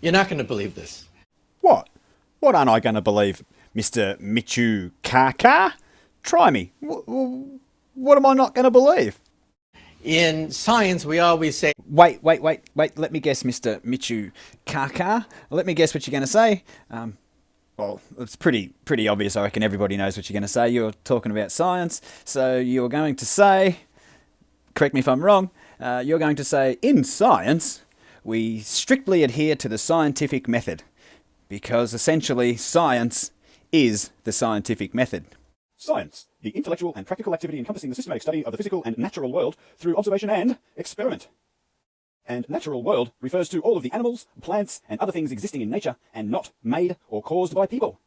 You're not going to believe this. What? What aren't I going to believe, Mr. Michu Kaka? Try me. What am I not going to believe? In science, we always say, Wait. Let me guess, Mr. Michu Kaka. Let me guess what you're going to say. Well, it's pretty obvious. I reckon everybody knows what you're going to say. You're talking about science. So you're going to say, correct me if I'm wrong, you're going to say, in science, we strictly adhere to the scientific method. Because essentially, science is the scientific method. Science, the intellectual and practical activity encompassing the systematic study of the physical and natural world through observation and experiment. And natural world refers to all of the animals, plants, and other things existing in nature and not made or caused by people.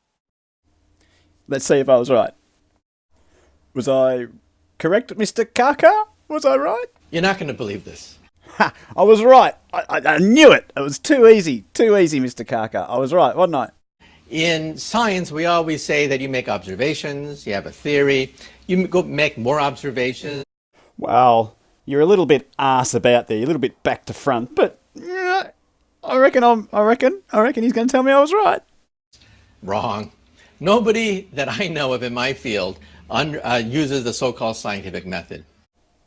Let's see if I was right. Was I correct, Mr. Kaka? Was I right? you're not going to believe this. Ha! I was right. I knew it. It was too easy. Too easy, Mr. Kaka. I was right, wasn't I? In science, we always say that you make observations, you have a theory, you go make more observations. Well, you're a little bit arse about there. You're a little bit back to front, but yeah, I reckon he's going to tell me I was right. Wrong. Nobody that I know of in my field uses the so-called scientific method.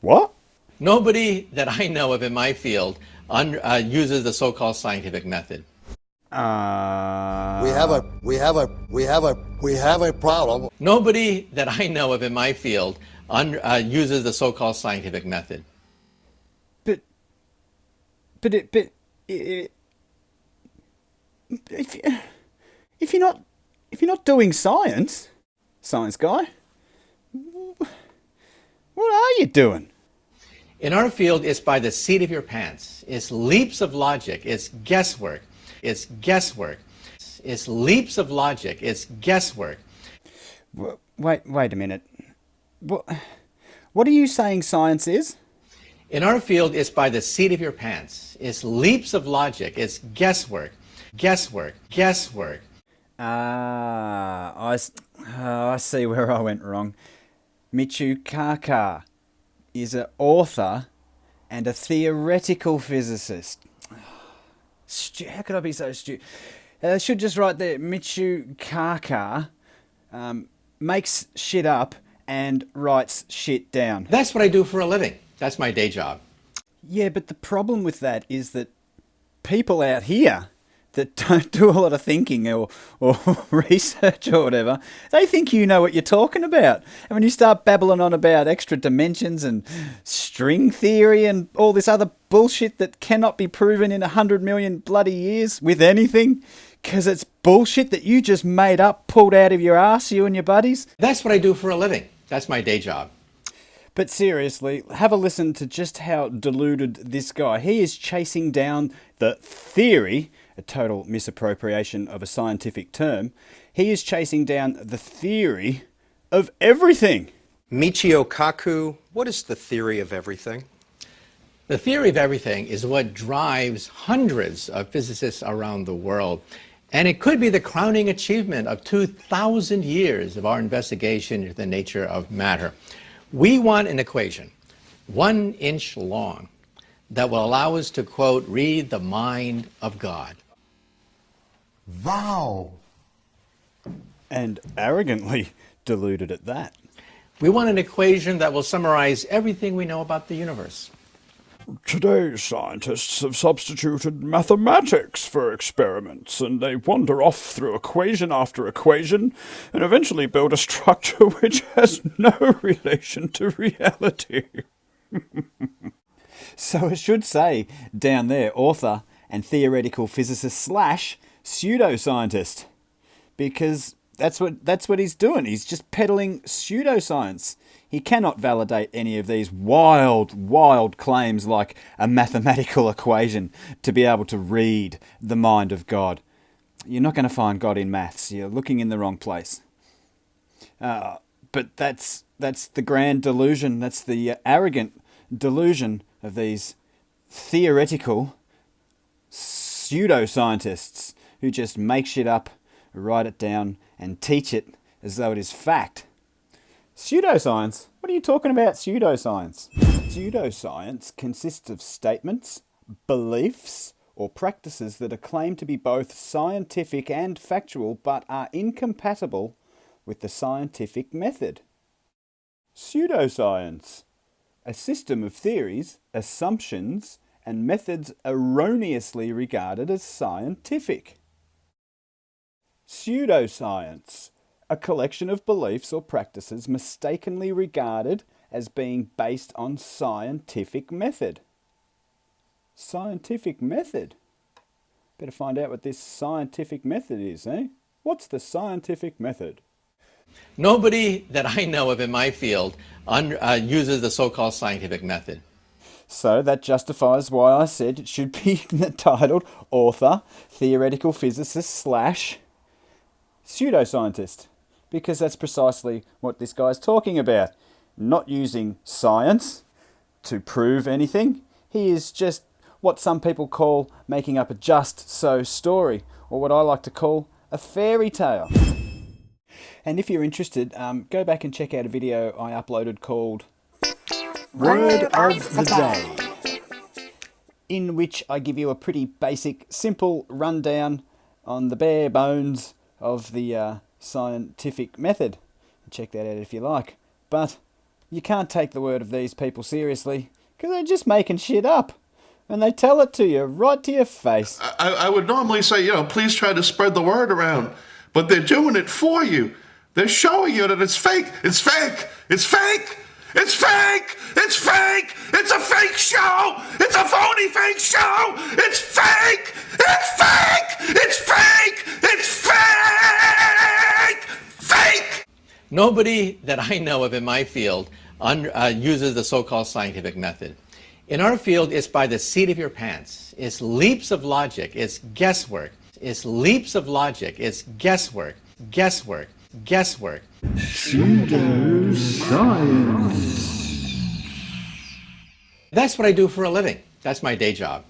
What? Nobody that I know of in my field uses the so-called scientific method. We have a problem. Nobody that I know of in my field uses the so-called scientific method. But if you're not doing science guy, what are you doing? In our field, it's by the seat of your pants. It's leaps of logic. It's guesswork. It's guesswork. It's leaps of logic. It's guesswork. Wait a minute. What are you saying science is? In our field, it's by the seat of your pants. It's leaps of logic. It's guesswork. Guesswork. Guesswork. I see where I went wrong. Michu Kaka is an author and a theoretical physicist. How could I be so stupid? I should just write there, Michu Kaka makes shit up and writes shit down. That's what I do for a living. That's my day job. Yeah, but the problem with that is that people out here that don't do a lot of thinking or research or whatever, they think you know what you're talking about. And when you start babbling on about extra dimensions and string theory and all this other bullshit that cannot be proven in 100 million bloody years with anything, because it's bullshit that you just made up, pulled out of your ass, you and your buddies. That's what I do for a living. That's my day job. But seriously, have a listen to just how deluded this guy. He is chasing down the theory, a total misappropriation of a scientific term. He is chasing down the theory of everything. Michio Kaku, what is the theory of everything? The theory of everything is what drives hundreds of physicists around the world. And it could be the crowning achievement of 2,000 years of our investigation into the nature of matter. We want an equation, 1 inch long, that will allow us to, quote, read the mind of God. Wow. And arrogantly deluded at that. We want an equation that will summarize everything we know about the universe. Today's scientists have substituted mathematics for experiments, and they wander off through equation after equation, and eventually build a structure which has no relation to reality. So it should say down there, author and theoretical physicist / pseudoscientist. Because that's what he's doing. He's just peddling pseudoscience. He cannot validate any of these wild claims like a mathematical equation to be able to read the mind of God. You're not going to find God in maths. You're looking in the wrong place. But that's the grand delusion. That's the arrogant delusion of these theoretical pseudoscientists who just make shit up, write it down, and teach it as though it is fact. Pseudoscience? What are you talking about, pseudoscience? Pseudoscience consists of statements, beliefs, or practices that are claimed to be both scientific and factual but are incompatible with the scientific method. Pseudoscience, a system of theories, assumptions, and methods erroneously regarded as scientific. Pseudoscience, a collection of beliefs or practices mistakenly regarded as being based on scientific method. Scientific method? Better find out what this scientific method is, eh? What's the scientific method? Nobody that I know of in my field uses the so-called scientific method. So that justifies why I said it should be titled Author, Theoretical Physicist / Pseudoscientist. Because that's precisely what this guy's talking about. Not using science to prove anything. He is just what some people call making up a just-so story, or what I like to call a fairy tale. And if you're interested, go back and check out a video I uploaded called Word of the Day, in which I give you a pretty basic, simple rundown on the bare bones of the scientific method. Check that out if you like. But you can't take the word of these people seriously, because they're just making shit up. And they tell it to you right to your face. I would normally say, please try to spread the word around. But they're doing it for you. They're showing you that it's fake. It's fake. It's fake. It's fake. It's fake. It's a fake show. It's a phony fake show. It's fake. It's fake. It's fake. It's fake. Fake. Nobody that I know of in my field uses the so-called scientific method. In our field, it's by the seat of your pants. It's leaps of logic. It's guesswork. It's leaps of logic. It's guesswork. Guesswork. Guesswork. Pseudoscience. That's what I do for a living. That's my day job.